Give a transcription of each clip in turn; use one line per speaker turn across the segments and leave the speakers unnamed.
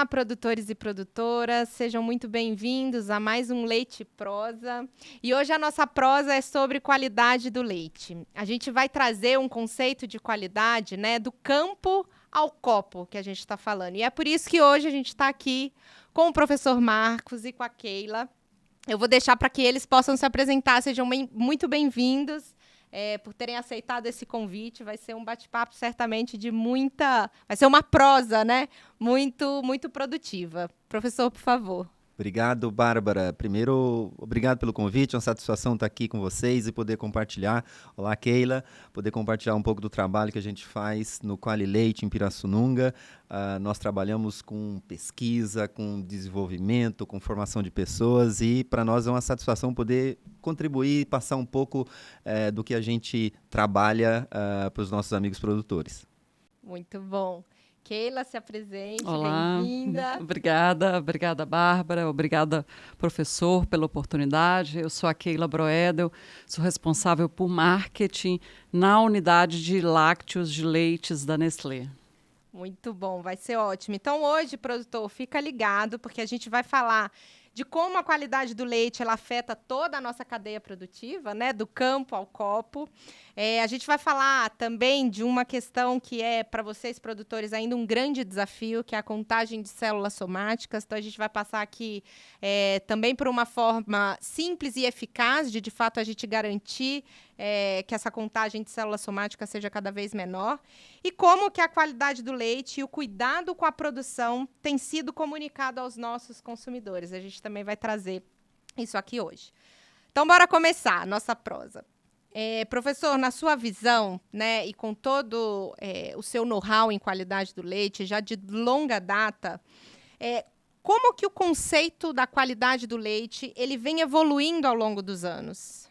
Olá, produtores e produtoras, sejam muito bem-vindos a mais um Leite Prosa. E hoje a nossa prosa é sobre qualidade do leite. A gente vai trazer um conceito de qualidade, né, do campo ao copo que a gente está falando. E é por isso que hoje a gente está aqui com o professor Marcos e com a Keila. Eu vou deixar para que eles possam se apresentar, sejam muito bem-vindos. Por terem aceitado esse convite, vai ser um bate-papo certamente vai ser uma prosa, né? Muito produtiva. Professor, por favor.
Obrigado, Bárbara. Primeiro, obrigado pelo convite, é uma satisfação estar aqui com vocês e poder compartilhar. Olá, Keila, poder compartilhar um pouco do trabalho que a gente faz no Quali Leite em Pirassununga. Nós trabalhamos com pesquisa, com desenvolvimento, com formação de pessoas e para nós é uma satisfação poder contribuir e passar um pouco do que a gente trabalha para os nossos amigos produtores.
Muito bom. Keila, se apresente,
olá,
bem-vinda.
Obrigada, Bárbara, obrigada, professor, pela oportunidade. Eu sou a Keila Broedel, sou responsável por marketing na unidade de lácteos de leites da Nestlé.
Muito bom, vai ser ótimo. Então, hoje, produtor, fica ligado, porque a gente vai falar de como a qualidade do leite ela afeta toda a nossa cadeia produtiva, né, do campo ao copo. A gente vai falar também de uma questão que é, para vocês, produtores, ainda um grande desafio, que é a contagem de células somáticas. Então, a gente vai passar aqui também por uma forma simples e eficaz de fato, a gente garantir que essa contagem de células somáticas seja cada vez menor. E como que a qualidade do leite e o cuidado com a produção tem sido comunicado aos nossos consumidores. A gente também vai trazer isso aqui hoje. Então, bora começar a nossa prosa. Professor, na sua visão, né, e com todo o seu know-how em qualidade do leite, já de longa data, como que o conceito da qualidade do leite ele vem evoluindo ao longo dos anos?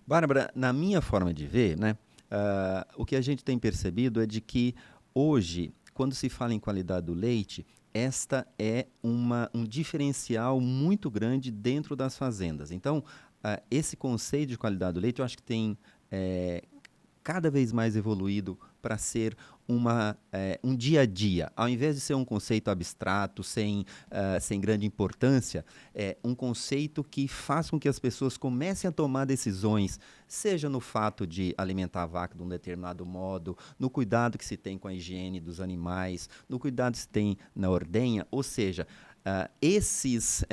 Bárbara, na minha forma de ver, né, o que a gente tem percebido é de que hoje, quando se fala em qualidade do leite, esta é um diferencial muito grande dentro das fazendas. Então, esse conceito de qualidade do leite, eu acho que tem cada vez mais evoluído para ser um dia a dia. Ao invés de ser um conceito abstrato, sem grande importância, é um conceito que faz com que as pessoas comecem a tomar decisões, seja no fato de alimentar a vaca de um determinado modo, no cuidado que se tem com a higiene dos animais, no cuidado que se tem na ordenha, ou seja, esses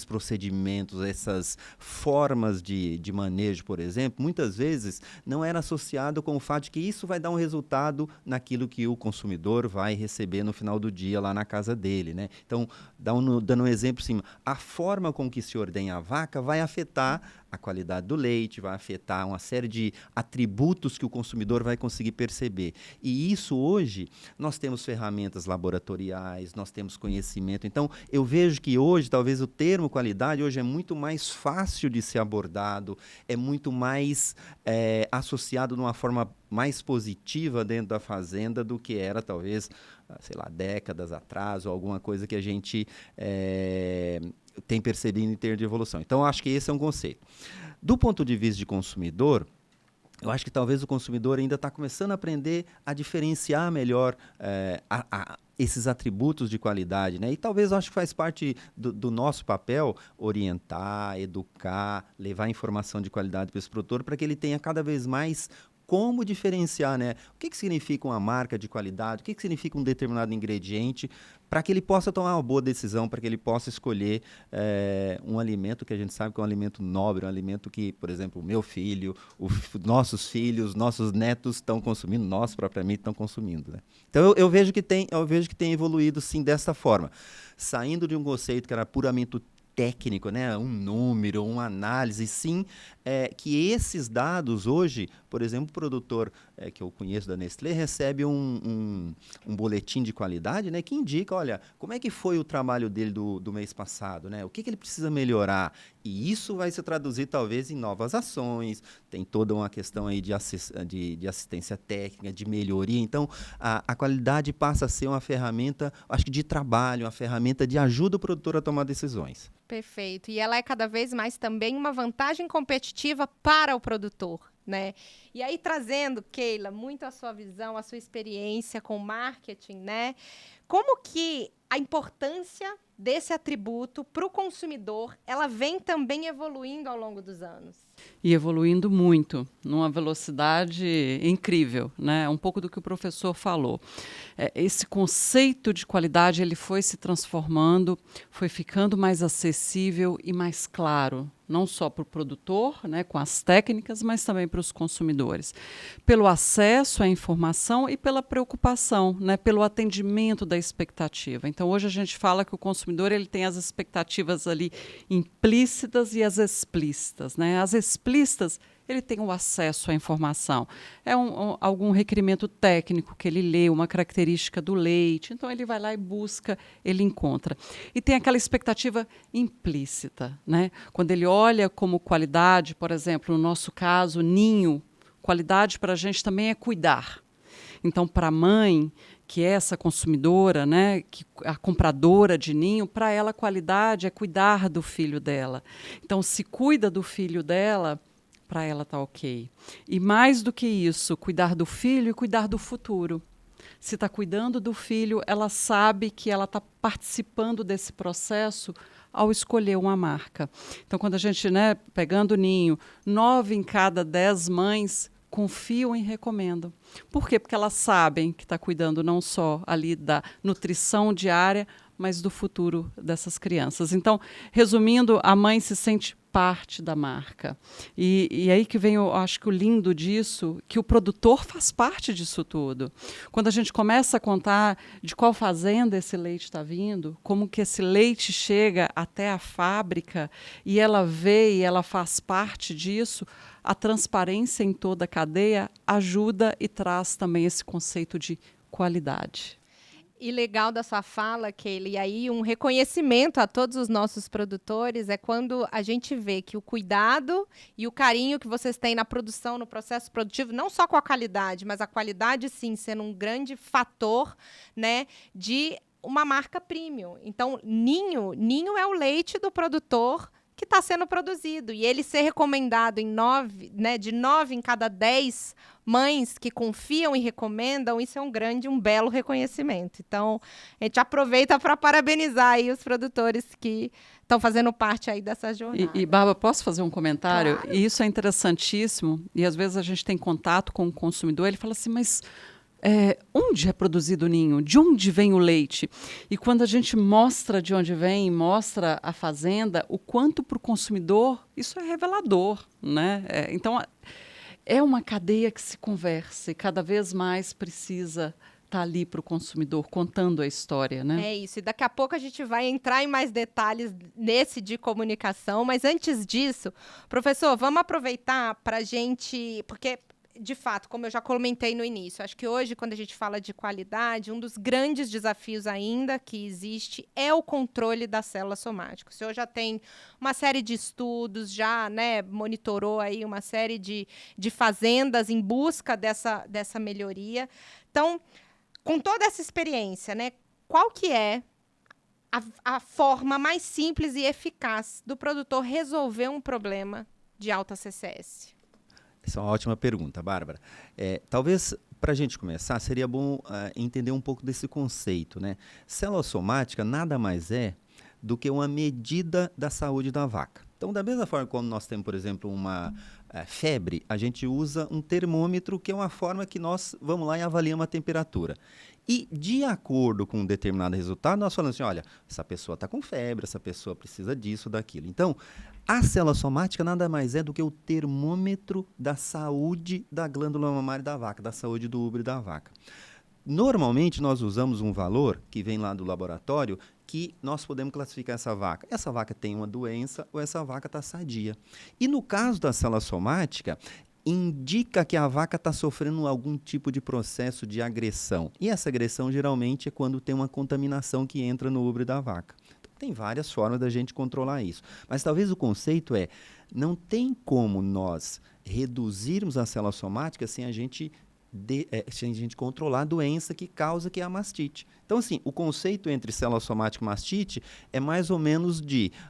procedimentos, essas formas de manejo, por exemplo, muitas vezes não era associado com o fato de que isso vai dar um resultado naquilo que o consumidor vai receber no final do dia lá na casa dele, né? Então, dando um exemplo, assim, a forma com que se ordenha a vaca vai afetar a qualidade do leite, vai afetar uma série de atributos que o consumidor vai conseguir perceber. E isso hoje, nós temos ferramentas laboratoriais, nós temos conhecimento. Então, eu vejo que hoje, talvez o termo qualidade hoje é muito mais fácil de ser abordado, é muito mais associado de uma forma mais positiva dentro da fazenda do que era, talvez, sei lá, décadas atrás, ou alguma coisa que a gente tem percebido em termos de evolução. Então, eu acho que esse é um conceito. Do ponto de vista de consumidor, eu acho que talvez o consumidor ainda está começando a aprender a diferenciar melhor esses atributos de qualidade, né? E talvez eu acho que faz parte do nosso papel orientar, educar, levar informação de qualidade para esse produtor para que ele tenha cada vez mais como diferenciar, né? O que significa uma marca de qualidade, o que significa um determinado ingrediente, para que ele possa tomar uma boa decisão, para que ele possa escolher um alimento que a gente sabe que é um alimento nobre, um alimento que, por exemplo, o meu filho, nossos filhos, nossos netos estão consumindo, nós propriamente estão consumindo, né? Então eu vejo que tem evoluído sim dessa forma, saindo de um conceito que era puramente técnico, né? Um número, uma análise, sim, que esses dados hoje, por exemplo, o produtor que eu conheço da Nestlé recebe um boletim de qualidade, né, que indica, olha, como é que foi o trabalho dele do mês passado, né? O que ele precisa melhorar? E isso vai se traduzir, talvez, em novas ações, tem toda uma questão aí de assistência técnica, de melhoria. Então, a qualidade passa a ser uma ferramenta, acho que de trabalho, uma ferramenta de ajuda o produtor a tomar decisões.
Perfeito. E ela é cada vez mais também uma vantagem competitiva para o produtor, né? E aí, trazendo, Keila, muito a sua visão, a sua experiência com marketing, né? como que a importância desse atributo para o consumidor, ela vem também evoluindo ao longo dos anos?
E evoluindo muito, numa velocidade incrível, né? Um pouco do que o professor falou. Esse conceito de qualidade ele foi se transformando, foi ficando mais acessível e mais claro, não só para o produtor, né, com as técnicas, mas também para os consumidores. Pelo acesso à informação e pela preocupação, né, pelo atendimento da expectativa. Então, hoje a gente fala que o consumidor ele tem as expectativas ali implícitas e as explícitas, né? As explícitas, ele tem o acesso à informação. É algum requerimento técnico que ele lê, uma característica do leite. Então, ele vai lá e busca, ele encontra. E tem aquela expectativa implícita, né? Quando ele olha como qualidade, por exemplo, no nosso caso, ninho, qualidade para a gente também é cuidar. Então, para a mãe, que é essa consumidora, né, a compradora de ninho, para ela a qualidade é cuidar do filho dela. Então, se cuida do filho dela, para ela está ok. E mais do que isso, cuidar do filho e cuidar do futuro. Se está cuidando do filho, ela sabe que ela está participando desse processo ao escolher uma marca. Então, quando a gente, né, pegando o ninho, 9 em cada 10 mães confiam e recomendam. Por quê? Porque elas sabem que está cuidando não só ali da nutrição diária, mas do futuro dessas crianças. Então, resumindo, a mãe se sente parte da marca. E aí que vem, eu acho que o lindo disso, que o produtor faz parte disso tudo. Quando a gente começa a contar de qual fazenda esse leite está vindo, como que esse leite chega até a fábrica e ela vê e ela faz parte disso, a transparência em toda a cadeia ajuda e traz também esse conceito de qualidade.
E legal da sua fala, Keila, e aí um reconhecimento a todos os nossos produtores é quando a gente vê que o cuidado e o carinho que vocês têm na produção, no processo produtivo, não só com a qualidade, mas a qualidade sim sendo um grande fator, né, de uma marca premium. Então, ninho é o leite do produtor que está sendo produzido. E ele ser recomendado em 9, né, de 9 em cada 10 mães que confiam e recomendam, isso é um belo reconhecimento. Então, a gente aproveita para parabenizar aí os produtores que estão fazendo parte aí dessa jornada.
E Bárbara, posso fazer um comentário?
Claro.
E isso é interessantíssimo. E às vezes a gente tem contato com o consumidor, ele fala assim, mas onde é produzido o ninho? De onde vem o leite? E quando a gente mostra de onde vem, mostra a fazenda, o quanto para o consumidor isso é revelador, né? Então, é uma cadeia que se conversa e cada vez mais precisa estar ali para o consumidor, contando a história, né?
É isso. E daqui a pouco a gente vai entrar em mais detalhes nesse de comunicação. Mas antes disso, professor, vamos aproveitar para a gente... Porque... De fato, como eu já comentei no início, acho que hoje, quando a gente fala de qualidade, um dos grandes desafios ainda que existe é o controle da célula somática. O senhor já tem uma série de estudos, já, né, monitorou aí uma série de fazendas em busca dessa melhoria. Então, com toda essa experiência, né, qual que é a forma mais simples e eficaz do produtor resolver um problema de alta CCS?
Essa é uma ótima pergunta, Bárbara. Talvez, para a gente começar, seria bom entender um pouco desse conceito, né? Célula somática nada mais é do que uma medida da saúde da vaca. Então, da mesma forma como nós temos, por exemplo, uma febre, a gente usa um termômetro, que é uma forma que nós vamos lá e avaliamos a temperatura. E, de acordo com um determinado resultado, nós falamos assim, olha, essa pessoa está com febre, essa pessoa precisa disso, daquilo. Então, a célula somática nada mais é do que o termômetro da saúde da glândula mamária da vaca, da saúde do úbero da vaca. Normalmente, nós usamos um valor que vem lá do laboratório que nós podemos classificar essa vaca. Essa vaca tem uma doença ou essa vaca está sadia. E no caso da célula somática, indica que a vaca está sofrendo algum tipo de processo de agressão. E essa agressão geralmente é quando tem uma contaminação que entra no úbero da vaca. Então, tem várias formas da gente controlar isso. Mas talvez o conceito não tem como nós reduzirmos a célula somática sem a gente se a gente controlar a doença que causa, que é a mastite. Então, assim, o conceito entre célula somática e mastite é mais ou menos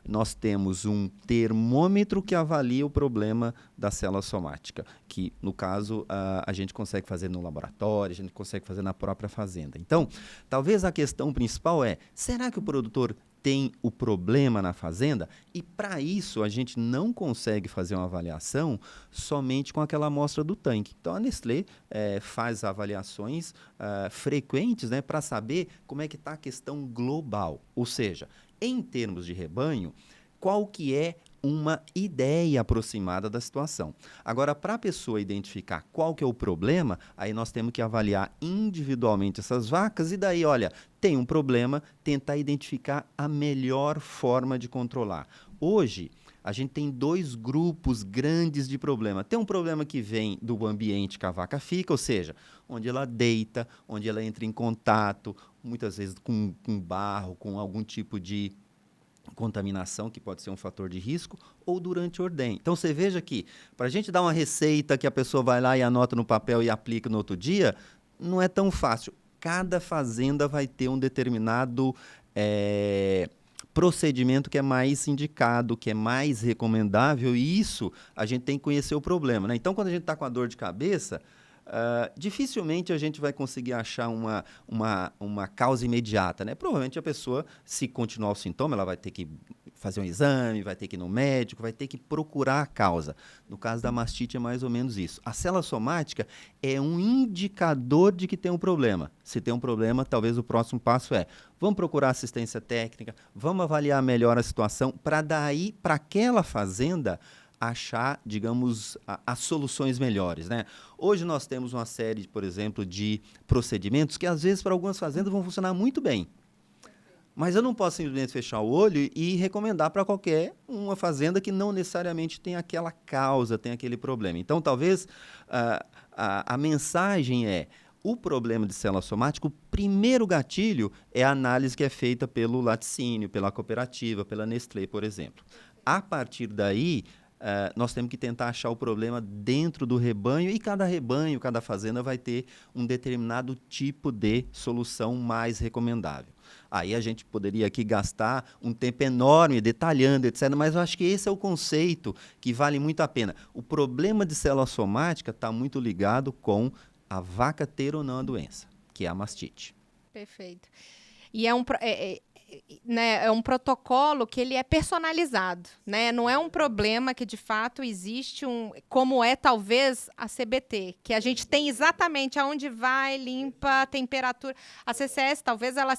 nós temos um termômetro que avalia o problema da célula somática, que, no caso, a gente consegue fazer no laboratório, a gente consegue fazer na própria fazenda. Então, talvez a questão principal será que o produtor tem o problema na fazenda? E, para isso, a gente não consegue fazer uma avaliação somente com aquela amostra do tanque. Então, a Nestlé faz avaliações frequentes, né, para saber como é que está a questão global. Ou seja, em termos de rebanho, qual que é uma ideia aproximada da situação. Agora, para a pessoa identificar qual que é o problema, aí nós temos que avaliar individualmente essas vacas e daí, olha, tem um problema, tentar identificar a melhor forma de controlar. Hoje, a gente tem 2 grupos grandes de problema. Tem um problema que vem do ambiente que a vaca fica, ou seja, onde ela deita, onde ela entra em contato, muitas vezes com barro, com algum tipo de contaminação, que pode ser um fator de risco, ou durante a ordenha. Então, você veja que, para a gente dar uma receita que a pessoa vai lá e anota no papel e aplica no outro dia, não é tão fácil. Cada fazenda vai ter um determinado procedimento que é mais indicado, que é mais recomendável, e isso a gente tem que conhecer o problema, né? Então, quando a gente está com a dor de cabeça, dificilmente a gente vai conseguir achar uma causa imediata, né? Provavelmente a pessoa, se continuar o sintoma, ela vai ter que fazer um exame, vai ter que ir no médico, vai ter que procurar a causa. No caso da mastite é mais ou menos isso. A célula somática é um indicador de que tem um problema. Se tem um problema, talvez o próximo passo vamos procurar assistência técnica, vamos avaliar melhor a situação, para daí, para aquela fazenda, achar, digamos, as soluções melhores, né? Hoje nós temos uma série, por exemplo, de procedimentos que, às vezes, para algumas fazendas vão funcionar muito bem. Mas eu não posso simplesmente fechar o olho e recomendar para qualquer uma fazenda que não necessariamente tem aquela causa, tem aquele problema. Então, talvez a mensagem o problema de célula somática, o primeiro gatilho é a análise que é feita pelo laticínio, pela cooperativa, pela Nestlé, por exemplo. A partir daí, nós temos que tentar achar o problema dentro do rebanho e cada rebanho, cada fazenda vai ter um determinado tipo de solução mais recomendável. Aí a gente poderia aqui gastar um tempo enorme detalhando, etc., mas eu acho que esse é o conceito que vale muito a pena. O problema de célula somática está muito ligado com a vaca ter ou não a doença, que é a mastite.
Perfeito. E né, é um protocolo que ele é personalizado, né? Não é um problema que de fato existe como é talvez a CBT, que a gente tem exatamente aonde vai, limpa, a temperatura. A CCS talvez ela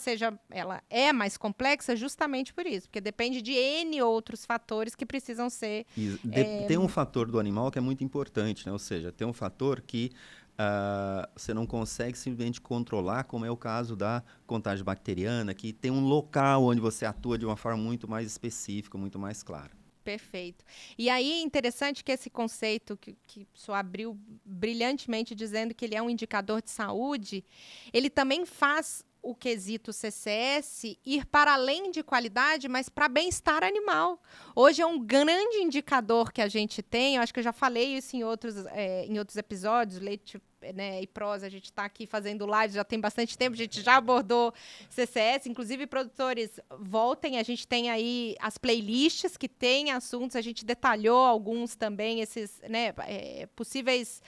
é mais complexa justamente por isso, porque depende de N outros fatores que precisam ser.
Tem um fator do animal que é muito importante, né? Ou seja, tem um fator que você não consegue simplesmente controlar, como é o caso da contagem bacteriana, que tem um local onde você atua de uma forma muito mais específica, muito mais clara.
Perfeito. E aí é interessante que esse conceito que o senhor abriu brilhantemente dizendo que ele é um indicador de saúde, ele também faz o quesito CCS ir para além de qualidade, mas para bem-estar animal. Hoje é um grande indicador que a gente tem, eu acho que eu já falei isso em outros episódios, leite, né, e prosa, a gente está aqui fazendo live, já tem bastante tempo, a gente já abordou CCS, inclusive produtores, voltem, a gente tem aí as playlists que tem assuntos, a gente detalhou alguns também, esses, né, possíveis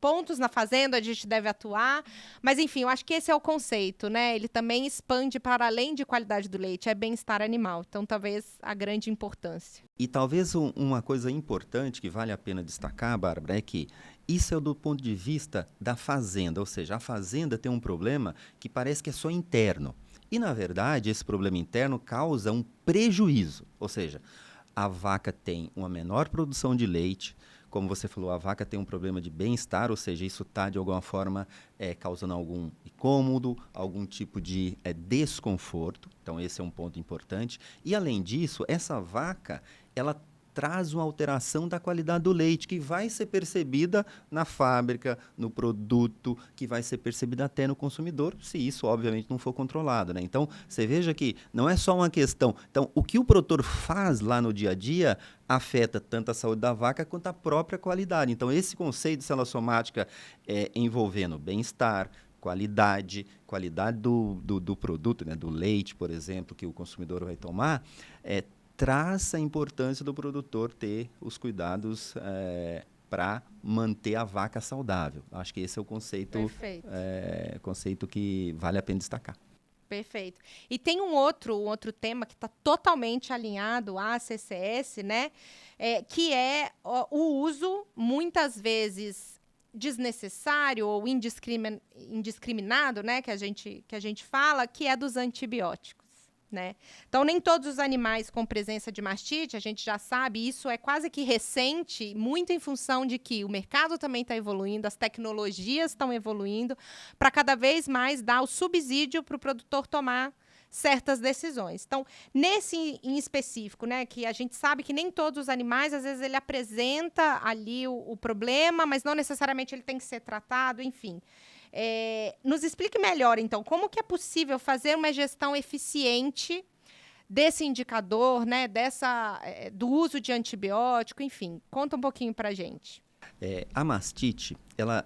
pontos na fazenda a gente deve atuar, mas enfim, eu acho que esse é o conceito, né? Ele também expande para além de qualidade do leite, é bem-estar animal, então talvez a grande importância.
E talvez uma coisa importante que vale a pena destacar, Bárbara, é que isso é do ponto de vista da fazenda, ou seja, a fazenda tem um problema que parece que é só interno. E, na verdade, esse problema interno causa um prejuízo, ou seja, a vaca tem uma menor produção de leite, como você falou, a vaca tem um problema de bem-estar, ou seja, isso está, de alguma forma, causando algum incômodo, algum tipo de desconforto. Então, esse é um ponto importante. E, além disso, essa vaca, ela traz uma alteração da qualidade do leite, que vai ser percebida na fábrica, no produto, que vai ser percebida até no consumidor, se isso, obviamente, não for controlado, né? Então, você veja que não é só uma questão. Então, o que o produtor faz lá no dia a dia afeta tanto a saúde da vaca quanto a própria qualidade. Então, esse conceito de célula somática envolvendo bem-estar, qualidade do produto, né, do leite, por exemplo, que o consumidor vai tomar, traz a importância do produtor ter os cuidados para manter a vaca saudável. Acho que esse é o conceito que vale a pena destacar.
Perfeito. E tem um outro tema que está totalmente alinhado à CCS, né? Que é o uso, muitas vezes, desnecessário ou indiscriminado, né? Que a gente fala, que é dos antibióticos. Né? Então, nem todos os animais com presença de mastite, a gente já sabe, isso é quase que recente, muito em função de que o mercado também está evoluindo, as tecnologias estão evoluindo, para cada vez mais dar o subsídio para o produtor tomar certas decisões. Então, nesse em específico, né, que a gente sabe que nem todos os animais, às vezes ele apresenta ali o problema, mas não necessariamente ele tem que ser tratado, enfim. Nos explique melhor, então, como que é possível fazer uma gestão eficiente desse indicador, né, do uso de antibiótico, enfim. Conta um pouquinho para a gente.
A mastite,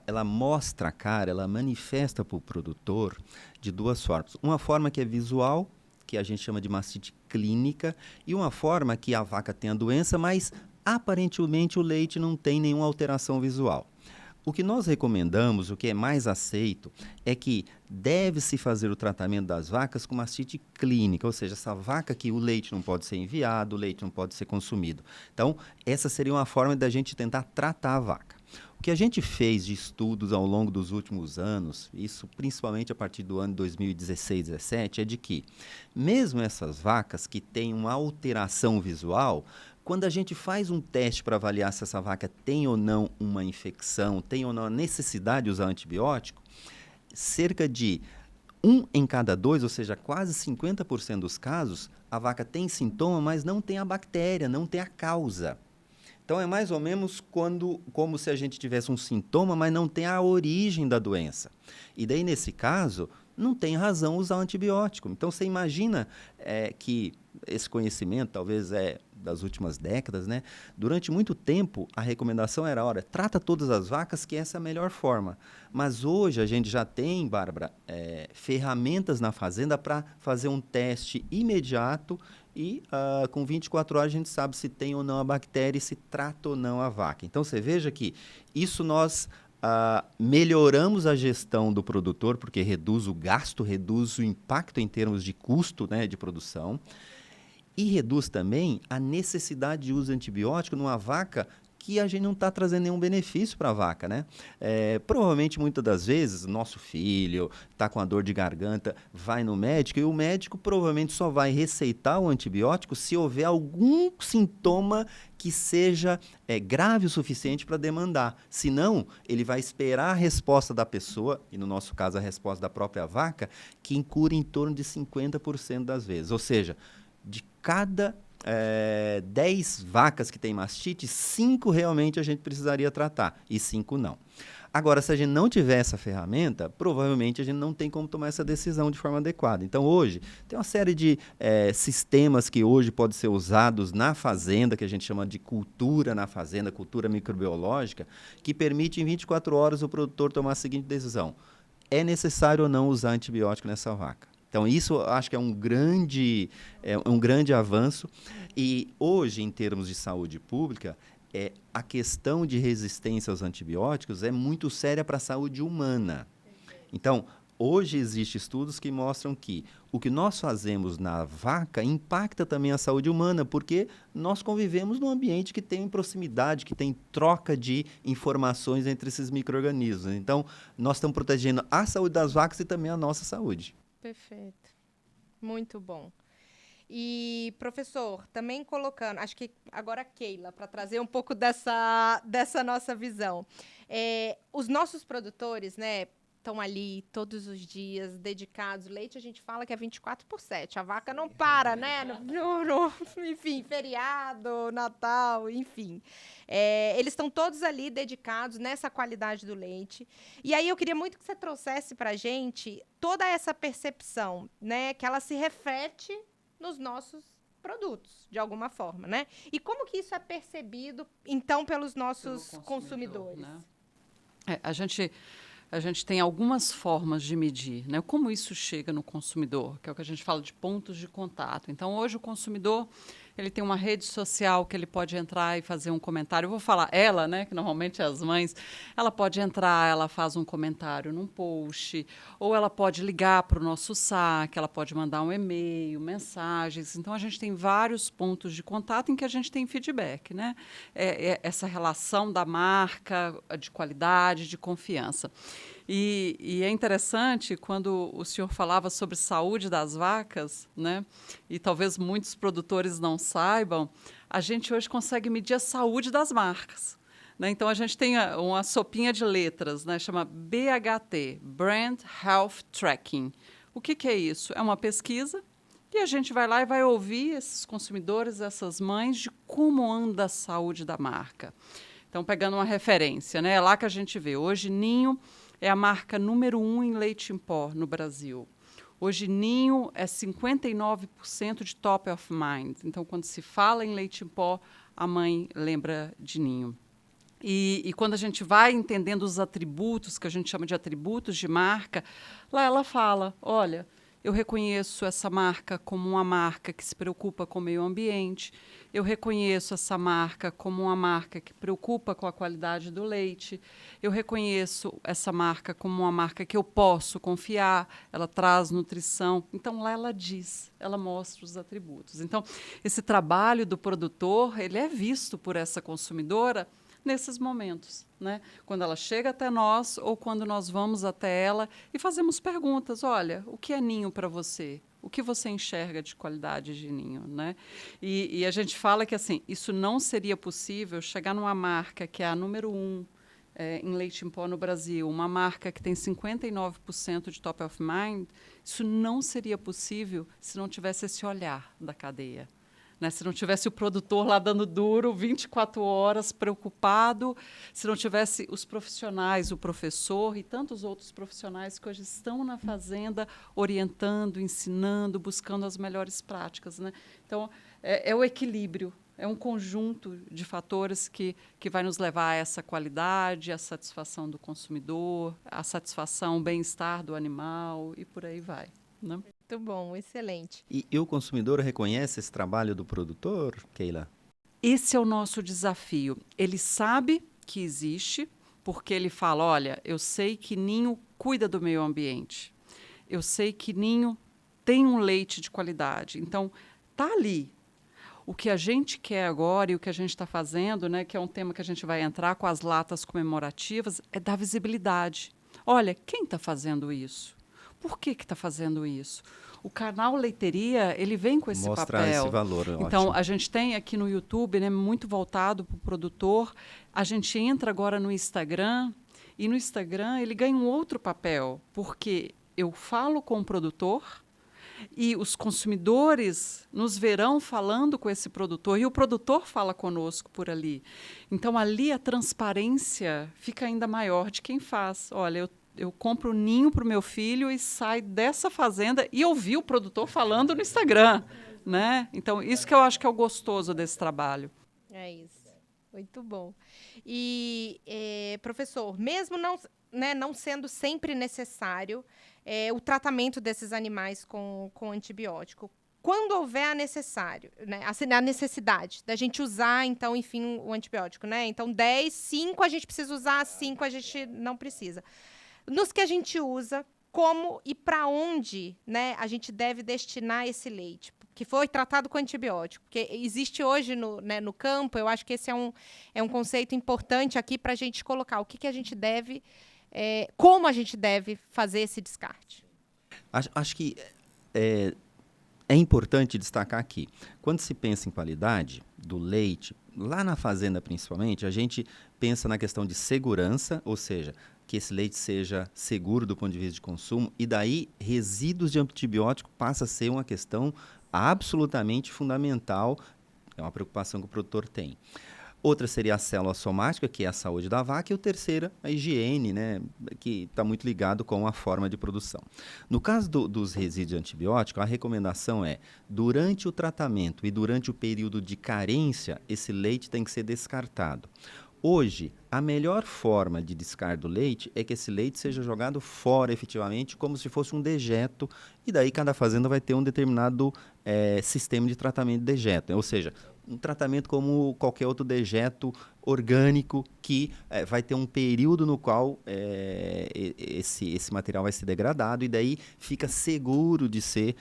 ela mostra a cara, ela manifesta para o produtor de duas formas. Uma forma que é visual, que a gente chama de mastite clínica, e uma forma que a vaca tem a doença, mas aparentemente o leite não tem nenhuma alteração visual. O que nós recomendamos, o que é mais aceito, é que deve-se fazer o tratamento das vacas com mastite clínica, ou seja, essa vaca que o leite não pode ser enviado, o leite não pode ser consumido. Então, essa seria uma forma da gente tentar tratar a vaca. O que a gente fez de estudos ao longo dos últimos anos, isso principalmente a partir do ano 2016, 2017, é de que, mesmo essas vacas que têm uma alteração visual, quando a gente faz um teste para avaliar se essa vaca tem ou não uma infecção, tem ou não a necessidade de usar antibiótico, cerca de 1 em cada 2, ou seja, quase 50% dos casos, a vaca tem sintoma, mas não tem a bactéria, não tem a causa. Então, é mais ou menos como se a gente tivesse um sintoma, mas não tem a origem da doença. E daí, nesse caso, não tem razão usar antibiótico. Então, você imagina que esse conhecimento, talvez das últimas décadas, né? Durante muito tempo, a recomendação era, olha, trata todas as vacas, que essa é a melhor forma. Mas hoje a gente já tem, Bárbara, ferramentas na fazenda para fazer um teste imediato e com 24 horas a gente sabe se tem ou não a bactéria e se trata ou não a vaca. Então, você veja que isso nós melhoramos a gestão do produtor, porque reduz o gasto, reduz o impacto em termos de custo, né, de produção, e reduz também a necessidade de uso de antibiótico numa vaca que a gente não está trazendo nenhum benefício para a vaca, né? Provavelmente, muitas das vezes, nosso filho está com a dor de garganta, vai no médico e o médico provavelmente só vai receitar o antibiótico se houver algum sintoma que seja grave o suficiente para demandar. Senão, ele vai esperar a resposta da pessoa, e no nosso caso a resposta da própria vaca, que cura em torno de 50% das vezes. Ou seja, de cada 10 vacas que têm mastite, 5 realmente a gente precisaria tratar e 5 não. Agora, se a gente não tiver essa ferramenta, provavelmente a gente não tem como tomar essa decisão de forma adequada. Então, hoje, tem uma série de sistemas que hoje podem ser usados na fazenda, que a gente chama de cultura na fazenda, cultura microbiológica, que permite em 24 horas o produtor tomar a seguinte decisão: é necessário ou não usar antibiótico nessa vaca? Então, isso acho que é um grande avanço. E hoje, em termos de saúde pública, a questão de resistência aos antibióticos é muito séria para a saúde humana. Então, hoje existem estudos que mostram que o que nós fazemos na vaca impacta também a saúde humana, porque nós convivemos num ambiente que tem proximidade, que tem troca de informações entre esses micro-organismos. Então, nós estamos protegendo a saúde das vacas e também a nossa saúde.
Perfeito. Muito bom. E, professor, também colocando, acho que agora a Keila, para trazer um pouco dessa nossa visão. Os nossos produtores, né, estão ali todos os dias, dedicados. Leite a gente fala que é 24/7. A vaca não para, né? Enfim, feriado, Natal, enfim. Eles estão todos ali dedicados nessa qualidade do leite. E aí eu queria muito que você trouxesse para a gente toda essa percepção, né? Que ela se reflete nos nossos produtos, de alguma forma, né? E como que isso é percebido, então, pelos nossos consumidores?
Né? A gente tem algumas formas de medir, né? Como isso chega no consumidor, que é o que a gente fala de pontos de contato. Então, hoje o consumidor ele tem uma rede social que ele pode entrar e fazer um comentário. Eu vou falar ela, né? Que normalmente é as mães. Ela pode entrar, ela faz um comentário num post, ou ela pode ligar para o nosso saque, ela pode mandar um e-mail, mensagens. Então, a gente tem vários pontos de contato em que a gente tem feedback, né? Essa relação da marca, de qualidade, de confiança. E é interessante quando o senhor falava sobre saúde das vacas, né? E talvez muitos produtores não saibam, a gente hoje consegue medir a saúde das marcas, né? Então, a gente tem uma sopinha de letras, né? Chama BHT, Brand Health Tracking. O que é isso? É uma pesquisa e a gente vai lá e vai ouvir esses consumidores, essas mães, de como anda a saúde da marca. Então, pegando uma referência, né? É lá que a gente vê. Hoje, Ninho é a marca número 1 em leite em pó no Brasil. Hoje, Ninho é 59% de top of mind. Então, quando se fala em leite em pó, a mãe lembra de Ninho. E quando a gente vai entendendo os atributos, que a gente chama de atributos de marca, lá ela fala, olha, eu reconheço essa marca como uma marca que se preocupa com o meio ambiente, eu reconheço essa marca como uma marca que preocupa com a qualidade do leite, eu reconheço essa marca como uma marca que eu posso confiar, ela traz nutrição. Então, lá ela diz, ela mostra os atributos. Então, esse trabalho do produtor, ele é visto por essa consumidora nesses momentos, né? Quando ela chega até nós ou quando nós vamos até ela e fazemos perguntas. Olha, o que é Ninho para você? O que você enxerga de qualidade de Ninho, né? E a gente fala que assim, isso não seria possível chegar numa marca que é a número 1 em leite em pó no Brasil, uma marca que tem 59% de top of mind, isso não seria possível se não tivesse esse olhar da cadeia. Né? Se não tivesse o produtor lá dando duro 24 horas, preocupado, se não tivesse os profissionais, o professor e tantos outros profissionais que hoje estão na fazenda orientando, ensinando, buscando as melhores práticas. Né? Então, é o equilíbrio, é um conjunto de fatores que vai nos levar a essa qualidade, a satisfação do consumidor, a satisfação, o bem-estar do animal e por aí vai. Né?
Muito bom, excelente.
E o consumidor reconhece esse trabalho do produtor, Keila?
Esse é o nosso desafio. Ele sabe que existe, porque ele fala, olha, eu sei que Ninho cuida do meio ambiente. Eu sei que Ninho tem um leite de qualidade. Então, está ali. O que a gente quer agora e o que a gente está fazendo, né, que é um tema que a gente vai entrar com as latas comemorativas, é dar visibilidade. Olha, quem está fazendo isso? Por que está fazendo isso? O canal Leiteria, ele vem com esse
Mostrar
papel.
Esse valor,
então,
ótimo.
A gente tem aqui no YouTube, né, muito voltado para o produtor. A gente entra agora no Instagram, e no Instagram ele ganha um outro papel, porque eu falo com o produtor e os consumidores nos verão falando com esse produtor, e o produtor fala conosco por ali. Então, ali a transparência fica ainda maior de quem faz. Olha, eu compro Ninho para o meu filho e sai dessa fazenda e ouvi o produtor falando no Instagram, né? Então, isso que eu acho que é o gostoso desse trabalho.
É isso. Muito bom. E, professor, mesmo não sendo sempre necessário o tratamento desses animais com antibiótico, quando houver a necessidade da gente usar, então, enfim, o antibiótico, né? Então, 5 a gente precisa usar, 5 a gente não precisa. Nos que a gente usa, como e para onde, né, a gente deve destinar esse leite, que foi tratado com antibiótico. Porque existe hoje no campo, eu acho que esse é um conceito importante aqui para a gente colocar o que a gente deve, como a gente deve fazer esse descarte.
Acho que é importante destacar aqui, quando se pensa em qualidade do leite, lá na fazenda principalmente, a gente pensa na questão de segurança, ou seja, que esse leite seja seguro do ponto de vista de consumo, e daí resíduos de antibiótico passa a ser uma questão absolutamente fundamental, é uma preocupação que o produtor tem. Outra seria a célula somática, que é a saúde da vaca, e o terceira, a higiene, né, que está muito ligado com a forma de produção. No caso dos resíduos de antibiótico, a recomendação é, durante o tratamento e durante o período de carência, esse leite tem que ser descartado. Hoje, a melhor forma de descarte do leite é que esse leite seja jogado fora efetivamente, como se fosse um dejeto, e daí cada fazenda vai ter um determinado sistema de tratamento de dejeto, ou seja, um tratamento como qualquer outro dejeto orgânico que vai ter um período no qual esse material vai ser degradado e daí fica seguro de ser,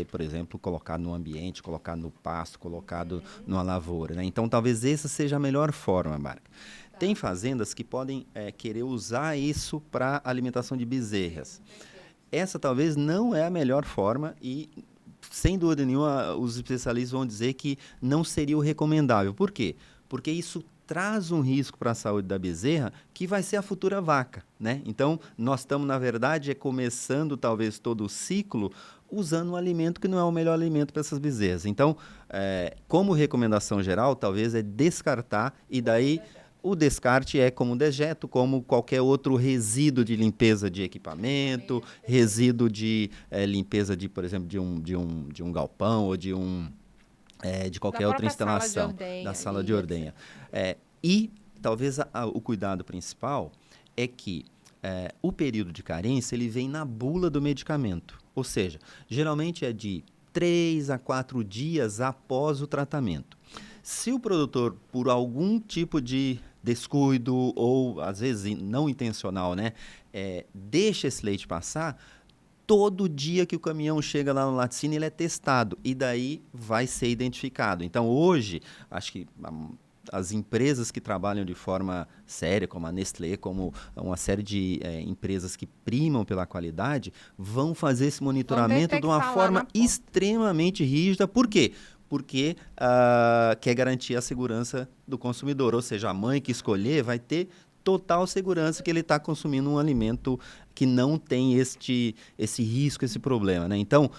por exemplo, colocado no ambiente, colocado no pasto, colocado numa lavoura, né? Então, talvez essa seja a melhor forma, Marca. Tem fazendas que podem querer usar isso para alimentação de bezerras. Essa talvez não é a melhor forma e, sem dúvida nenhuma, os especialistas vão dizer que não seria o recomendável. Por quê? Porque isso traz um risco para a saúde da bezerra que vai ser a futura vaca, né? Então, nós estamos, na verdade, começando talvez todo o ciclo usando um alimento que não é o melhor alimento para essas bezerras. Então, como recomendação geral, talvez é descartar e daí o descarte é como dejeto, como qualquer outro resíduo de limpeza de equipamento, resíduo de limpeza de, por exemplo, de um galpão ou de qualquer outra instalação da sala de ordenha. E talvez o cuidado principal é que o período de carência ele vem na bula do medicamento, ou seja, geralmente é de 3 a 4 dias após o tratamento. Se o produtor, por algum tipo de descuido ou, às vezes, não intencional, né, deixa esse leite passar, todo dia que o caminhão chega lá no laticínio, ele é testado e daí vai ser identificado. Então, hoje, acho que as empresas que trabalham de forma séria, como a Nestlé, como uma série de empresas que primam pela qualidade, vão fazer esse monitoramento de uma forma extremamente rígida. Por quê? Porque quer garantir a segurança do consumidor, ou seja, a mãe que escolher vai ter total segurança que ele está consumindo um alimento que não tem esse risco, esse problema, né? Então,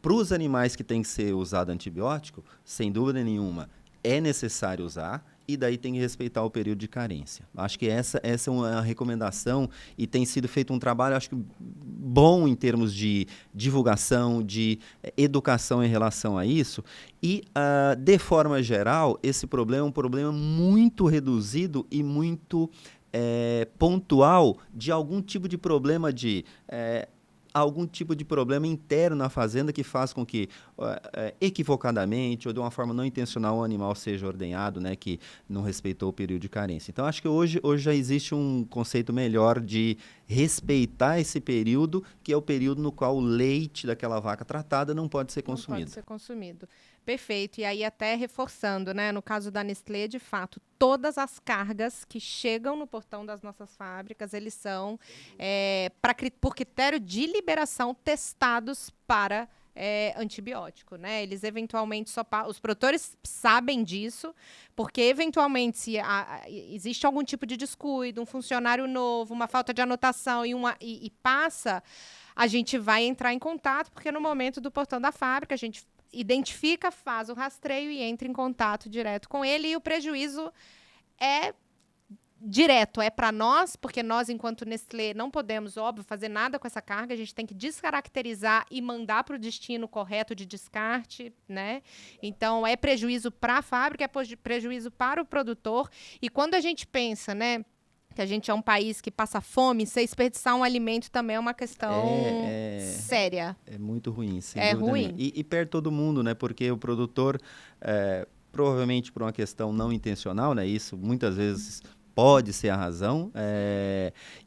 para os animais que tem que ser usado antibiótico, sem dúvida nenhuma, é necessário usar e daí tem que respeitar o período de carência. Acho que essa é uma recomendação e tem sido feito um trabalho, acho que bom em termos de divulgação, de educação em relação a isso e, de forma geral, esse problema é um problema muito reduzido e muito pontual de algum tipo de problema algum tipo de problema interno na fazenda que faz com que, equivocadamente ou de uma forma não intencional, o animal seja ordenhado, né, que não respeitou o período de carência. Então, acho que hoje já existe um conceito melhor de respeitar esse período, que é o período no qual o leite daquela vaca tratada não pode ser consumido.
Não pode ser consumido. Perfeito. E aí, até reforçando, né? No caso da Nestlé, de fato, todas as cargas que chegam no portão das nossas fábricas, eles são, por critério de liberação, testados para antibiótico, né? Eles eventualmente os produtores sabem disso, porque eventualmente se existe algum tipo de descuido, um funcionário novo, uma falta de anotação e passa, a gente vai entrar em contato, porque no momento do portão da fábrica a gente identifica, faz o rastreio e entra em contato direto com ele, e o prejuízo é direto, é para nós, porque nós, enquanto Nestlé, não podemos, óbvio, fazer nada com essa carga, a gente tem que descaracterizar e mandar para o destino correto de descarte, né? Então, é prejuízo para a fábrica, é prejuízo para o produtor, e quando a gente pensa, né, que a gente é um país que passa fome, se desperdiçar um alimento também é uma questão séria.
É muito ruim, sem
dúvida
ruim. E perde todo mundo, né? Porque o produtor, provavelmente por uma questão não intencional, né? Isso muitas vezes pode ser a razão.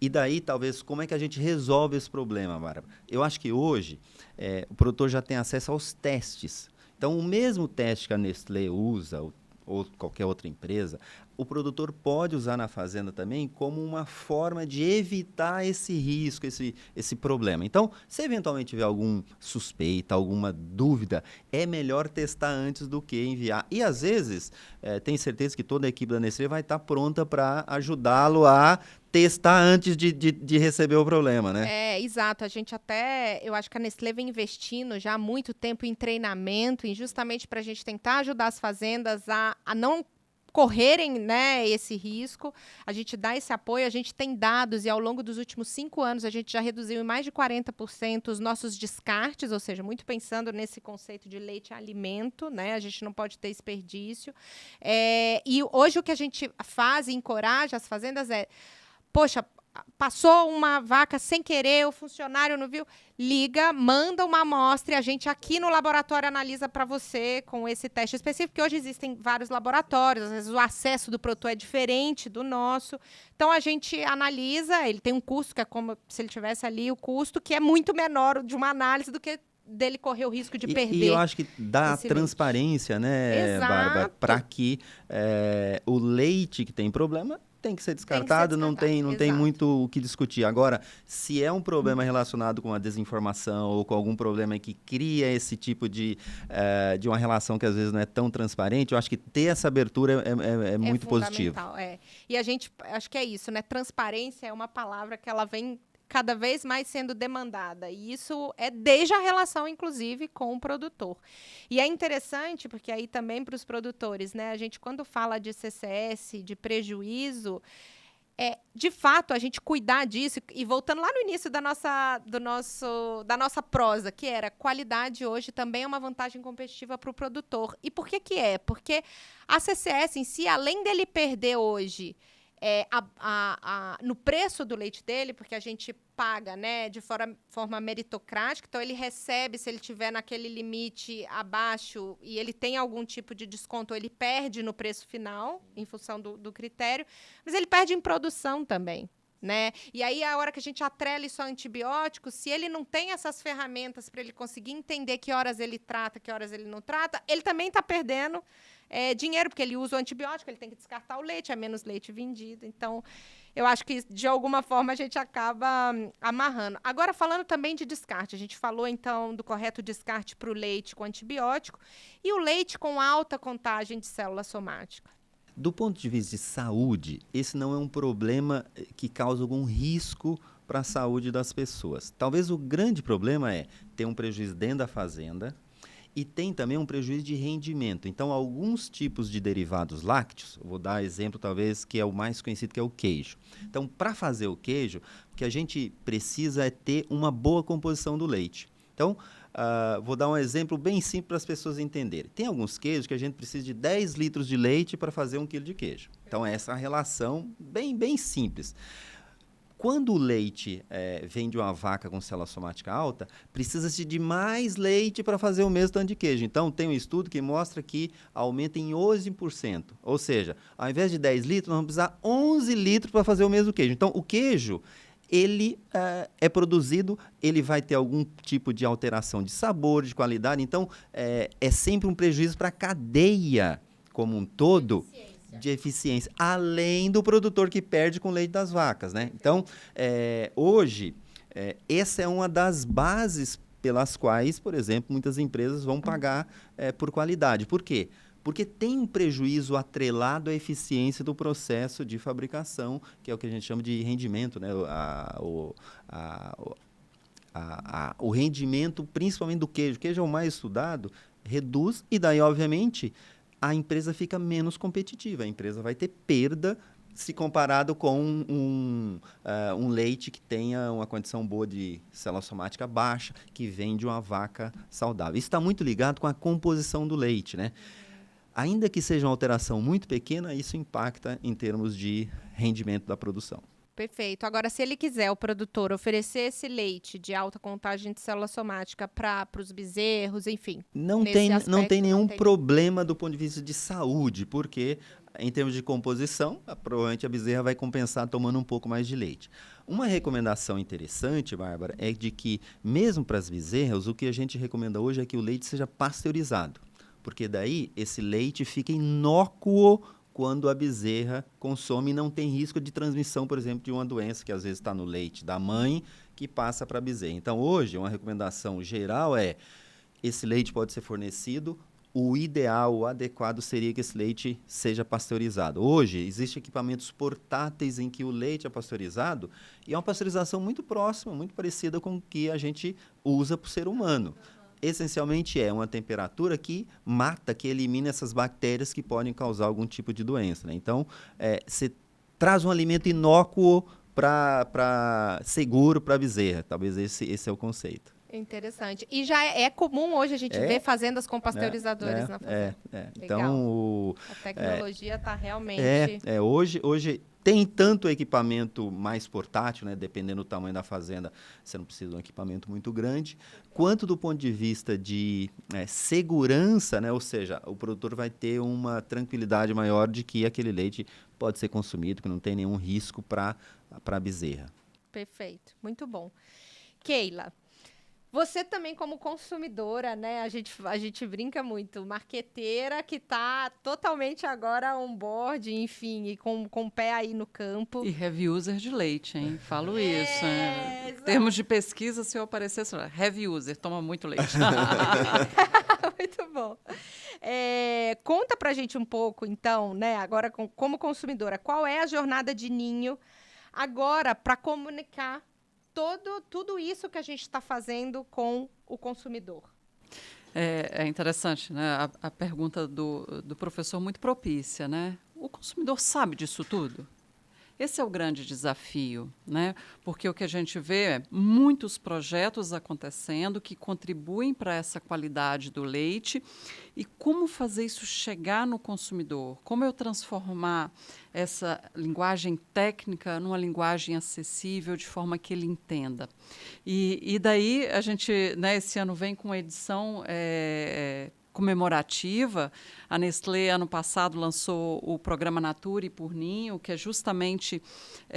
E daí, talvez, como é que a gente resolve esse problema, Bárbara? Eu acho que hoje o produtor já tem acesso aos testes. Então, o mesmo teste que a Nestlé usa, ou qualquer outra empresa, o produtor pode usar na fazenda também como uma forma de evitar esse risco, esse problema. Então, se eventualmente tiver algum suspeita, alguma dúvida, é melhor testar antes do que enviar. E, às vezes, tenho certeza que toda a equipe da Nestlé vai estar pronta para ajudá-lo a testar antes de receber o problema, né?
Exato. Eu acho que a Nestlé vem investindo já há muito tempo em treinamento, justamente para a gente tentar ajudar as fazendas a não correrem, né, esse risco. A gente dá esse apoio, a gente tem dados e ao longo dos últimos 5 anos a gente já reduziu em mais de 40% os nossos descartes, ou seja, muito pensando nesse conceito de leite alimento, né, a gente não pode ter desperdício. E hoje o que a gente faz e encoraja as fazendas poxa, passou uma vaca sem querer, o funcionário não viu, liga, manda uma amostra e a gente aqui no laboratório analisa para você com esse teste específico, porque hoje existem vários laboratórios, às vezes o acesso do produtor é diferente do nosso. Então, a gente analisa, ele tem um custo, que é como se ele tivesse ali o custo, que é muito menor de uma análise do que dele correr o risco de perder.
E eu acho que dá transparência, né, Bárbara, para que o leite que tem problema tem que ser descartado, não tem muito o que discutir. Agora, se é um problema relacionado com a desinformação ou com algum problema que cria esse tipo de uma relação que às vezes não é tão transparente, eu acho que ter essa abertura é muito positivo.
E a gente, acho que é isso, né? Transparência é uma palavra que ela vem cada vez mais sendo demandada. E isso é desde a relação, inclusive, com o produtor. E é interessante, porque aí também para os produtores, né? A gente, quando fala de CCS, de prejuízo, de fato, a gente cuidar disso, e voltando lá no início da nossa prosa, que era qualidade hoje também é uma vantagem competitiva para o produtor. E por que que é? Porque a CCS em si, além dele perder hoje no preço do leite dele, porque a gente paga, né, de forma meritocrática, então ele recebe, se ele tiver naquele limite abaixo e ele tem algum tipo de desconto, ele perde no preço final, em função do critério, mas ele perde em produção também, né? E aí, a hora que a gente atrela isso a antibiótico, se ele não tem essas ferramentas para ele conseguir entender que horas ele trata, que horas ele não trata, ele também está perdendo dinheiro, porque ele usa o antibiótico, ele tem que descartar o leite, é menos leite vendido. Então, eu acho que, de alguma forma, a gente acaba amarrando. Agora, falando também de descarte, a gente falou, então, do correto descarte para o leite com antibiótico e o leite com alta contagem de célula somática.
Do ponto de vista de saúde, esse não é um problema que causa algum risco para a saúde das pessoas. Talvez o grande problema é ter um prejuízo dentro da fazenda, e tem também um prejuízo de rendimento. Então, alguns tipos de derivados lácteos, vou dar exemplo talvez que é o mais conhecido, que é o queijo. Então, para fazer o queijo, o que a gente precisa é ter uma boa composição do leite. Então, vou dar um exemplo bem simples para as pessoas entenderem. Tem alguns queijos que a gente precisa de 10 litros de leite para fazer 1 quilo de queijo. Então, essa é a relação bem simples. Quando o leite vem de uma vaca com célula somática alta, precisa-se de mais leite para fazer o mesmo tanto de queijo. Então, tem um estudo que mostra que aumenta em 11%. Ou seja, ao invés de 10 litros, nós vamos precisar 11 litros para fazer o mesmo queijo. Então, o queijo, ele é produzido, ele vai ter algum tipo de alteração de sabor, de qualidade. Então, é sempre um prejuízo para a cadeia como um todo, de eficiência, além do produtor que perde com o leite das vacas, né? Então, hoje, essa é uma das bases pelas quais, por exemplo, muitas empresas vão pagar por qualidade. Por quê? Porque tem um prejuízo atrelado à eficiência do processo de fabricação, que é o que a gente chama de rendimento, né? O rendimento, principalmente do queijo. O queijo é o mais estudado, reduz, e daí, obviamente, a empresa fica menos competitiva. A empresa vai ter perda se comparado com um leite que tenha uma condição boa de célula somática baixa, que vem de uma vaca saudável. Isso está muito ligado com a composição do leite, né? Ainda que seja uma alteração muito pequena, isso impacta em termos de rendimento da produção.
Perfeito. Agora, se ele quiser, o produtor, oferecer esse leite de alta contagem de célula somática para os bezerros, enfim.
Não tem nenhum problema do ponto de vista de saúde, porque, em termos de composição, provavelmente a bezerra vai compensar tomando um pouco mais de leite. Uma recomendação interessante, Bárbara, é de que, mesmo para as bezerras, o que a gente recomenda hoje é que o leite seja pasteurizado, porque daí esse leite fica inócuo quando a bezerra consome e não tem risco de transmissão, por exemplo, de uma doença que às vezes está no leite da mãe que passa para a bezerra. Então, hoje, uma recomendação geral é: esse leite pode ser fornecido. O ideal, o adequado seria que esse leite seja pasteurizado. Hoje, existem equipamentos portáteis em que o leite é pasteurizado e é uma pasteurização muito próxima, muito parecida com o que a gente usa para o ser humano. Essencialmente é uma temperatura que mata, que elimina essas bactérias que podem causar algum tipo de doença, né? Então, você traz um alimento inócuo seguro para a bezerra. Talvez esse é o conceito.
Interessante. E já é comum hoje a gente ver fazendas com pasteurizadores na fazenda.
Então,
a tecnologia está realmente...
Hoje tem tanto equipamento mais portátil, né? Dependendo do tamanho da fazenda, você não precisa de um equipamento muito grande, quanto do ponto de vista de segurança, né? Ou seja, o produtor vai ter uma tranquilidade maior de que aquele leite pode ser consumido, que não tem nenhum risco para a bezerra.
Perfeito, muito bom. Keila, você também como consumidora, né? A gente brinca muito, marqueteira que está totalmente agora on board, enfim, e com o pé aí no campo.
E heavy user de leite, hein? Falo isso. Em termos de pesquisa, se eu aparecesse, heavy user, toma muito leite.
Muito bom. Conta pra gente um pouco, então, né? Agora, como consumidora, qual é a jornada de Ninho agora para comunicar tudo isso que a gente está fazendo com o consumidor?
É interessante, né? A pergunta do professor muito propícia, né? O consumidor sabe disso tudo? Esse é o grande desafio, né? Porque o que a gente vê é muitos projetos acontecendo que contribuem para essa qualidade do leite. E como fazer isso chegar no consumidor? Como eu transformar essa linguagem técnica numa linguagem acessível, de forma que ele entenda? E daí a gente, né, esse ano vem com uma edição comemorativa. A Nestlé, ano passado, lançou o programa Nature por Ninho, que é justamente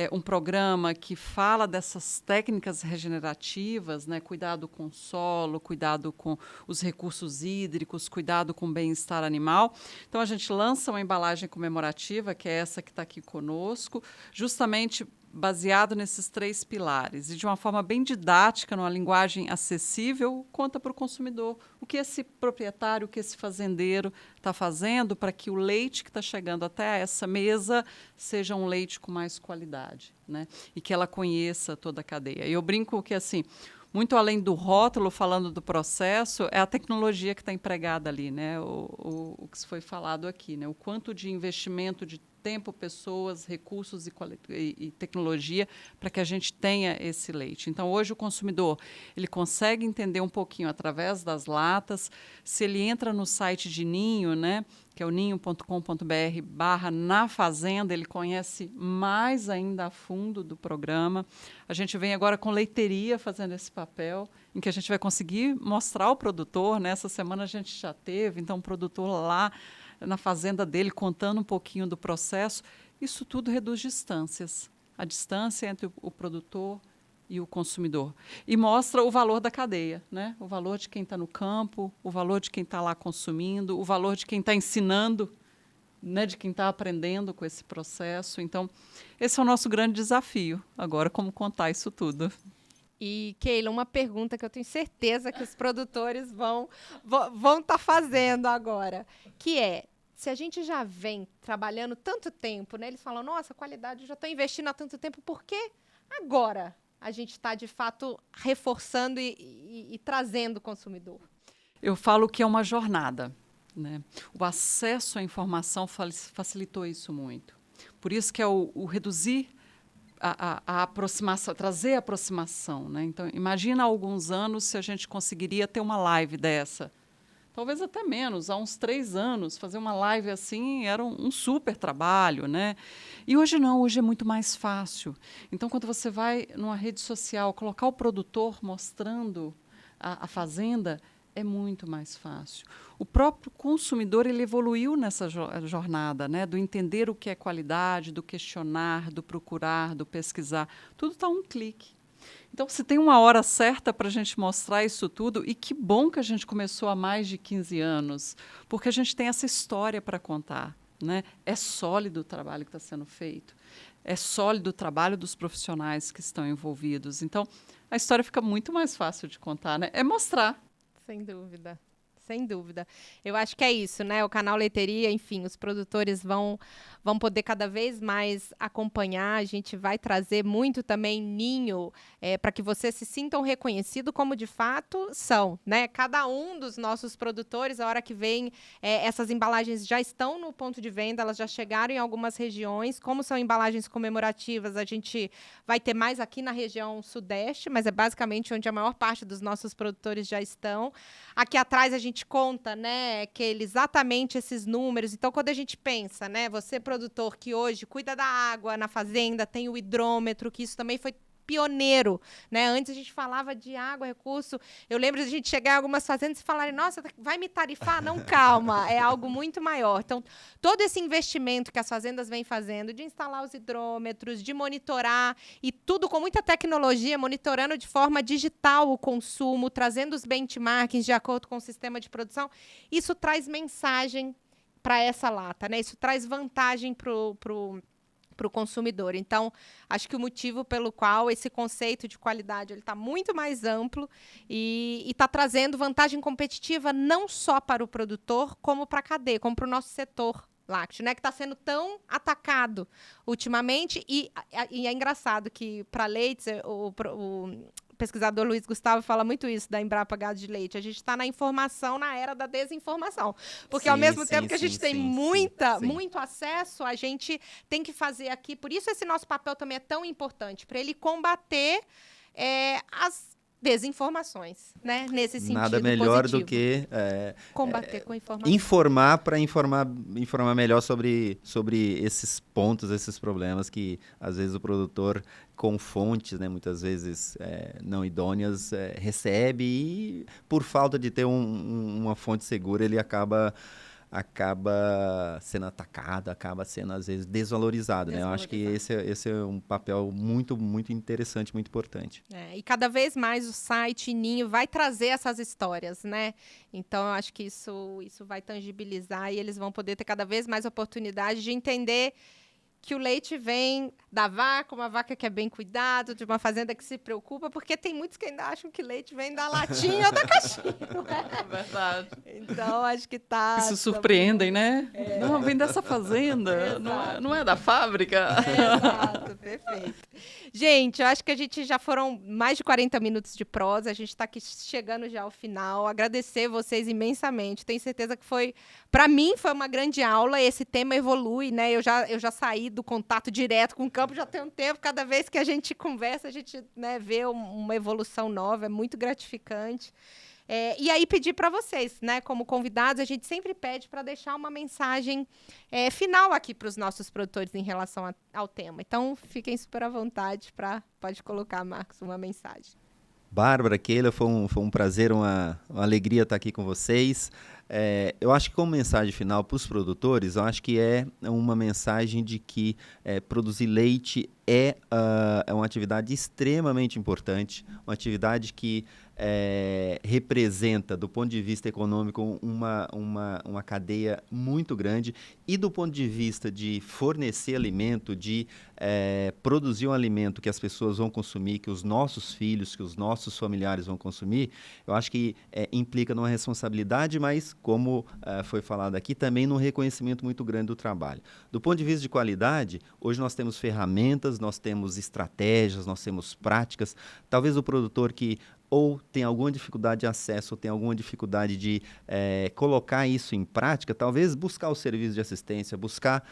um programa que fala dessas técnicas regenerativas, né? Cuidado com o solo, cuidado com os recursos hídricos, cuidado com o bem-estar animal. Então, a gente lança uma embalagem comemorativa, que é essa que está aqui conosco, justamente baseado nesses 3 pilares e de uma forma bem didática, numa linguagem acessível, conta para o consumidor o que esse proprietário, o que esse fazendeiro está fazendo para que o leite que está chegando até essa mesa seja um leite com mais qualidade, né? E que ela conheça toda a cadeia. E eu brinco que, assim, muito além do rótulo, falando do processo, é a tecnologia que está empregada ali, né? O que foi falado aqui, né? O quanto de investimento de tempo, pessoas, recursos e tecnologia para que a gente tenha esse leite. Então, hoje o consumidor ele consegue entender um pouquinho através das latas. Se ele entra no site de Ninho, né, que é o ninho.com.br/na fazenda, ele conhece mais ainda a fundo do programa. A gente vem agora com leiteria fazendo esse papel, em que a gente vai conseguir mostrar ao produtor, né? Essa semana a gente já teve, então, o produtor lá na fazenda dele, contando um pouquinho do processo. Isso tudo reduz distâncias. A distância entre o produtor e o consumidor. E mostra o valor da cadeia, né? O valor de quem está no campo, o valor de quem está lá consumindo, o valor de quem está ensinando, né? De quem está aprendendo com esse processo. Então, esse é o nosso grande desafio. Agora, como contar isso tudo.
E, Keila, uma pergunta que eu tenho certeza que os produtores vão tá fazendo agora, que é, se a gente já vem trabalhando tanto tempo, né? Eles falam, nossa, qualidade, eu já estou investindo há tanto tempo, por que agora a gente está, de fato, reforçando e trazendo o consumidor?
Eu falo que é uma jornada, né? O acesso à informação facilitou isso muito. Por isso que é o reduzir a aproximação, trazer a aproximação, né? Então, imagina há alguns anos se a gente conseguiria ter uma live dessa. Talvez até menos, há uns 3 anos, fazer uma live assim era um super trabalho, né? E hoje não, hoje é muito mais fácil. Então, quando você vai numa rede social, colocar o produtor mostrando a fazenda, é muito mais fácil. O próprio consumidor ele evoluiu nessa jornada, né? Do entender o que é qualidade, do questionar, do procurar, do pesquisar. Tudo está a um clique. Então, se tem uma hora certa para a gente mostrar isso tudo, e que bom que a gente começou há mais de 15 anos, porque a gente tem essa história para contar. né? É sólido o trabalho que está sendo feito. É sólido o trabalho dos profissionais que estão envolvidos. Então, a história fica muito mais fácil de contar, né? É mostrar.
Sem dúvida. Sem dúvida. Eu acho que é isso, né? O canal Leiteria, enfim, os produtores vão poder cada vez mais acompanhar. A gente vai trazer muito também ninho para que vocês se sintam reconhecidos como de fato são, né? Cada um dos nossos produtores, a hora que vem, essas embalagens já estão no ponto de venda, elas já chegaram em algumas regiões. Como são embalagens comemorativas, a gente vai ter mais aqui na região sudeste, mas é basicamente onde a maior parte dos nossos produtores já estão. Aqui atrás a gente conta, né, exatamente esses números. Então, quando a gente pensa, né, você produtor que hoje cuida da água na fazenda, tem o hidrômetro, que isso também foi pioneiro, né? Antes a gente falava de água, recurso. Eu lembro de a gente chegar em algumas fazendas e falarem, nossa, vai me tarifar? Não, calma, é algo muito maior. Então, todo esse investimento que as fazendas vêm fazendo, de instalar os hidrômetros, de monitorar, e tudo com muita tecnologia, monitorando de forma digital o consumo, trazendo os benchmarkings de acordo com o sistema de produção, isso traz mensagem para essa lata, né? Isso traz vantagem para o consumidor. Então, acho que o motivo pelo qual esse conceito de qualidade está muito mais amplo e está trazendo vantagem competitiva não só para o produtor, como para a cadeia, como para o nosso setor lácteo, né, que está sendo tão atacado ultimamente. E é engraçado que, para leite, o pesquisador Luiz Gustavo fala muito isso da Embrapa Gado de Leite. A gente está na informação, na era da desinformação. Porque, ao mesmo tempo que a gente tem muito acesso, a gente tem que fazer aqui. Por isso, esse nosso papel também é tão importante, para ele combater as desinformações, né? Nesse sentido
Nada melhor
positivo.
do que
combater com informação.
Informar para informar melhor sobre esses pontos, esses problemas que às vezes o produtor com fontes, né, muitas vezes não idôneas, recebe e por falta de ter uma fonte segura ele acaba sendo atacado, acaba sendo, às vezes, desvalorizado, né? Eu acho que esse é um papel muito, muito interessante, muito importante.
E cada vez mais o site Ninho vai trazer essas histórias, né? Então, eu acho que isso vai tangibilizar e eles vão poder ter cada vez mais oportunidade de entender que o leite vem da vaca, uma vaca que é bem cuidado, de uma fazenda que se preocupa, porque tem muitos que ainda acham que leite vem da latinha ou da caixinha.
É verdade.
Então, acho que tá...
Que se surpreendem, né? Não, vem dessa fazenda, não é da fábrica.
Exato, perfeito. Gente, eu acho que a gente já foram mais de 40 minutos de prosa, a gente está aqui chegando já ao final. Agradecer vocês imensamente. Tenho certeza que para mim, foi uma grande aula. Esse tema evolui, né? Eu já saí do contato direto com o campo já tem um tempo. Cada vez que a gente conversa, a gente, né, vê uma evolução nova, é muito gratificante. E aí pedir para vocês, né, como convidados, a gente sempre pede para deixar uma mensagem final aqui para os nossos produtores em relação ao tema. Então, fiquem super à vontade pode colocar, Marcos, uma mensagem.
Bárbara, Keila, foi um prazer, uma alegria estar aqui com vocês. Eu acho que como mensagem final para os produtores, eu acho que é uma mensagem de que produzir leite é uma atividade extremamente importante, uma atividade que representa, do ponto de vista econômico, uma cadeia muito grande e do ponto de vista de fornecer alimento, de produzir um alimento que as pessoas vão consumir, que os nossos filhos, que os nossos familiares vão consumir, eu acho que implica numa responsabilidade, mas, como foi falado aqui, também num reconhecimento muito grande do trabalho. Do ponto de vista de qualidade, hoje nós temos ferramentas, nós temos estratégias, nós temos práticas. Talvez o produtor que ou tem alguma dificuldade de acesso, ou tem alguma dificuldade de colocar isso em prática, talvez buscar o serviço de assistência, buscar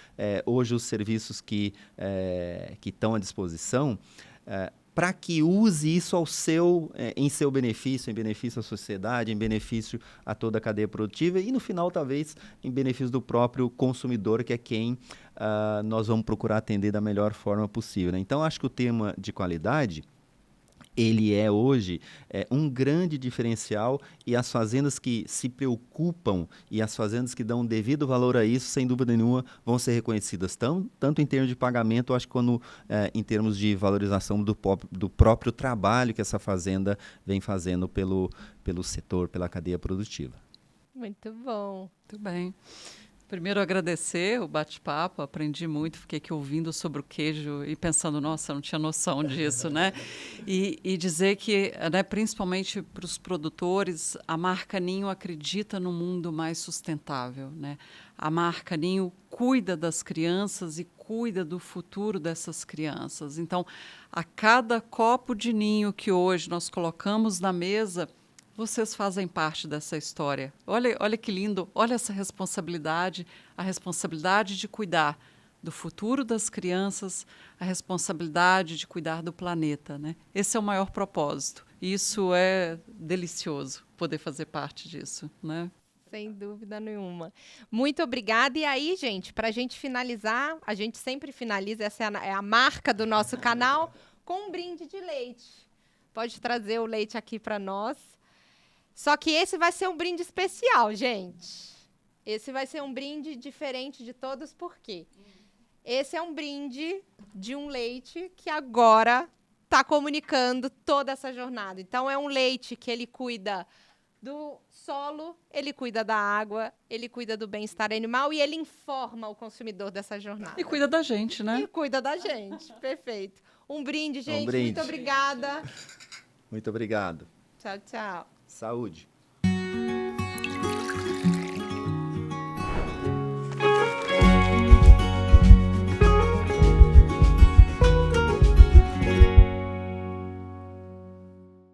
hoje os serviços que estão à disposição, para que use isso em seu benefício, em benefício à sociedade, em benefício a toda a cadeia produtiva e, no final, talvez, em benefício do próprio consumidor, que é quem nós vamos procurar atender da melhor forma possível, né? Então, acho que o tema de qualidade ele é hoje um grande diferencial e as fazendas que se preocupam e as fazendas que dão devido valor a isso, sem dúvida nenhuma, vão ser reconhecidas tanto em termos de pagamento, acho que quanto em termos de valorização do próprio trabalho que essa fazenda vem fazendo pelo setor, pela cadeia produtiva.
Muito bom.
Muito bem. Primeiro, agradecer o bate-papo, aprendi muito, fiquei aqui ouvindo sobre o queijo e pensando, nossa, eu não tinha noção disso, né? E dizer que, né, principalmente para os produtores, a marca Ninho acredita num mundo mais sustentável, né? A marca Ninho cuida das crianças e cuida do futuro dessas crianças. Então, a cada copo de ninho que hoje nós colocamos na mesa, vocês fazem parte dessa história. Olha que lindo, olha essa responsabilidade, a responsabilidade de cuidar do futuro das crianças, a responsabilidade de cuidar do planeta, né? Esse é o maior propósito. E isso é delicioso, poder fazer parte disso, né?
Sem dúvida nenhuma. Muito obrigada. E aí, gente, para a gente finalizar, a gente sempre finaliza, essa é a marca do nosso canal, com um brinde de leite. Pode trazer o leite aqui para nós. Só que esse vai ser um brinde especial, gente. Esse vai ser um brinde diferente de todos, por quê? Esse é um brinde de um leite que agora está comunicando toda essa jornada. Então, é um leite que ele cuida do solo, ele cuida da água, ele cuida do bem-estar animal e ele informa o consumidor dessa jornada.
E cuida da gente, né?
E cuida da gente. Perfeito. Um brinde, gente.
Um brinde.
Muito obrigada.
Muito obrigado.
Tchau, tchau.
Saúde.